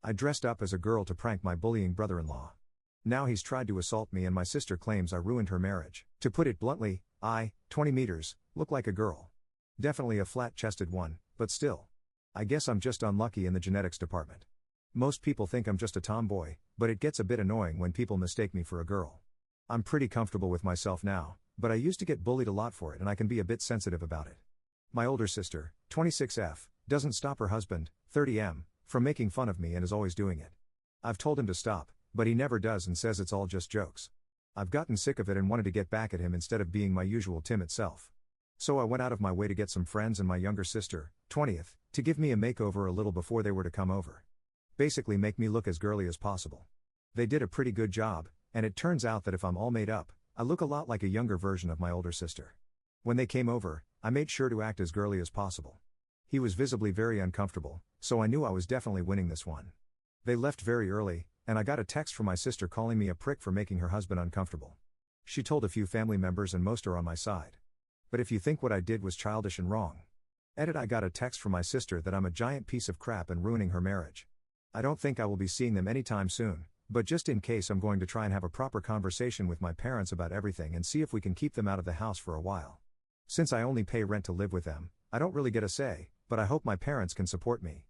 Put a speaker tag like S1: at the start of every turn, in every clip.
S1: I dressed up as a girl to prank my bullying brother-in-law. Now he's tried to assault me and my sister claims I ruined her marriage. To put it bluntly, I, 20 meters, look like a girl. Definitely a flat-chested one, but still. I guess I'm just unlucky in the genetics department. Most people think I'm just a tomboy, but it gets a bit annoying when people mistake me for a girl. I'm pretty comfortable with myself now, but I used to get bullied a lot for it and I can be a bit sensitive about it. My older sister, 26F, doesn't stop her husband, 30M, from making fun of me and is always doing it. I've told him to stop, but he never does and says it's all just jokes. I've gotten sick of it and wanted to get back at him instead of being my usual timid self. So I went out of my way to get some friends and my younger sister, 20th, to give me a makeover a little before they were to come over. Basically make me look as girly as possible. They did a pretty good job, and it turns out that if I'm all made up, I look a lot like a younger version of my older sister. When they came over, I made sure to act as girly as possible. He was visibly very uncomfortable, so I knew I was definitely winning this one. They left very early, and I got a text from my sister calling me a prick for making her husband uncomfortable. She told a few family members and most are on my side. But if you think what I did was childish and wrong. Edit, I got a text from my sister that I'm a giant piece of crap and ruining her marriage. I don't think I will be seeing them anytime soon, but just in case I'm going to try and have a proper conversation with my parents about everything and see if we can keep them out of the house for a while. Since I only pay rent to live with them, I don't really get a say, but I hope my parents can support me.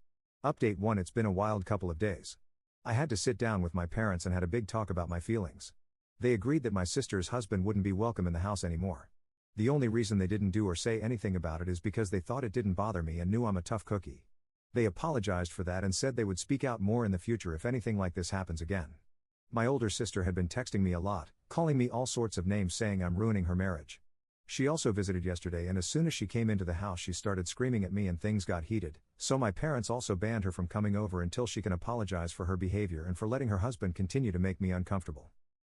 S1: Update 1. It's been a wild couple of days. I had to sit down with my parents and had a big talk about my feelings. They agreed that my sister's husband wouldn't be welcome in the house anymore. The only reason they didn't do or say anything about it is because they thought it didn't bother me and knew I'm a tough cookie. They apologized for that and said they would speak out more in the future if anything like this happens again. My older sister had been texting me a lot, calling me all sorts of names saying I'm ruining her marriage. She also visited yesterday and as soon as she came into the house she started screaming at me and things got heated, so my parents also banned her from coming over until she can apologize for her behavior and for letting her husband continue to make me uncomfortable.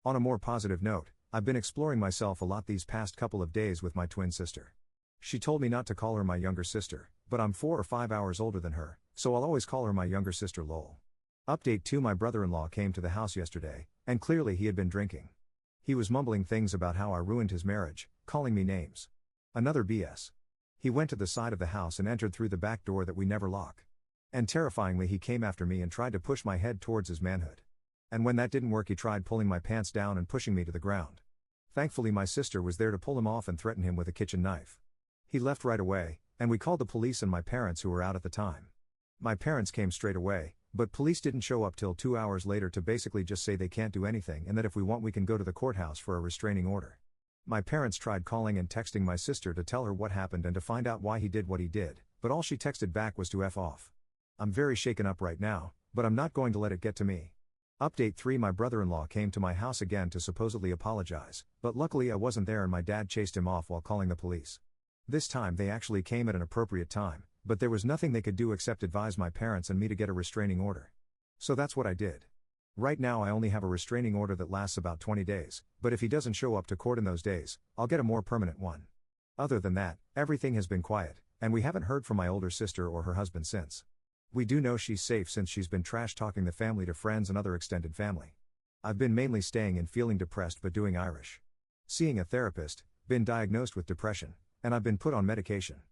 S1: On a more positive note, I've been exploring myself a lot these past couple of days with my twin sister. She told me not to call her my younger sister, but I'm 4 or 5 hours older than her, so I'll always call her my younger sister lol. Update 2. My brother-in-law came to the house yesterday, and clearly he had been drinking. He was mumbling things about how I ruined his marriage, calling me names. Another BS. He went to the side of the house and entered through the back door that we never lock. And terrifyingly he came after me and tried to push my head towards his manhood. And when that didn't work he tried pulling my pants down and pushing me to the ground. Thankfully my sister was there to pull him off and threaten him with a kitchen knife. He left right away, and we called the police and my parents who were out at the time. My parents came straight away, but police didn't show up till 2 hours later to basically just say they can't do anything and that if we want we can go to the courthouse for a restraining order. My parents tried calling and texting my sister to tell her what happened and to find out why he did what he did, but all she texted back was to F off. I'm very shaken up right now, but I'm not going to let it get to me. Update 3. My brother-in-law came to my house again to supposedly apologize, but luckily I wasn't there and my dad chased him off while calling the police. This time they actually came at an appropriate time, but there was nothing they could do except advise my parents and me to get a restraining order. So that's what I did. Right now I only have a restraining order that lasts about 20 days, but if he doesn't show up to court in those days, I'll get a more permanent one. Other than that, everything has been quiet, and we haven't heard from my older sister or her husband since. We do know she's safe since she's been trash-talking the family to friends and other extended family. I've been mainly staying and feeling depressed but doing Irish. Seeing a therapist, been diagnosed with depression, and I've been put on medication.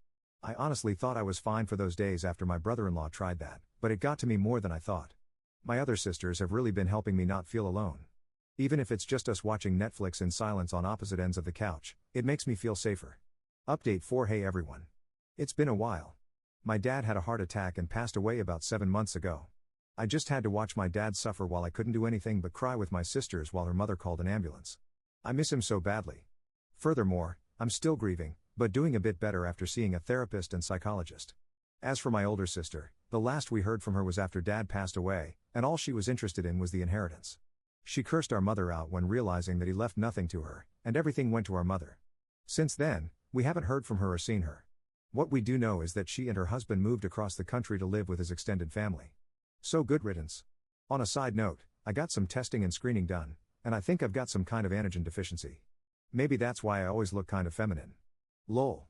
S1: I honestly thought I was fine for those days after my brother-in-law tried that, but it got to me more than I thought. My other sisters have really been helping me not feel alone. Even if it's just us watching Netflix in silence on opposite ends of the couch, it makes me feel safer. Update 4. Hey everyone. It's been a while. My dad had a heart attack and passed away about 7 months ago. I just had to watch my dad suffer while I couldn't do anything but cry with my sisters while her mother called an ambulance. I miss him so badly. Furthermore, I'm still grieving, but doing a bit better after seeing a therapist and psychologist. As for my older sister, the last we heard from her was after Dad passed away, and all she was interested in was the inheritance. She cursed our mother out when realizing that he left nothing to her, and everything went to our mother. Since then, we haven't heard from her or seen her. What we do know is that she and her husband moved across the country to live with his extended family. So good riddance. On a side note, I got some testing and screening done, and I think I've got some kind of antigen deficiency. Maybe that's why I always look kind of feminine. Lol.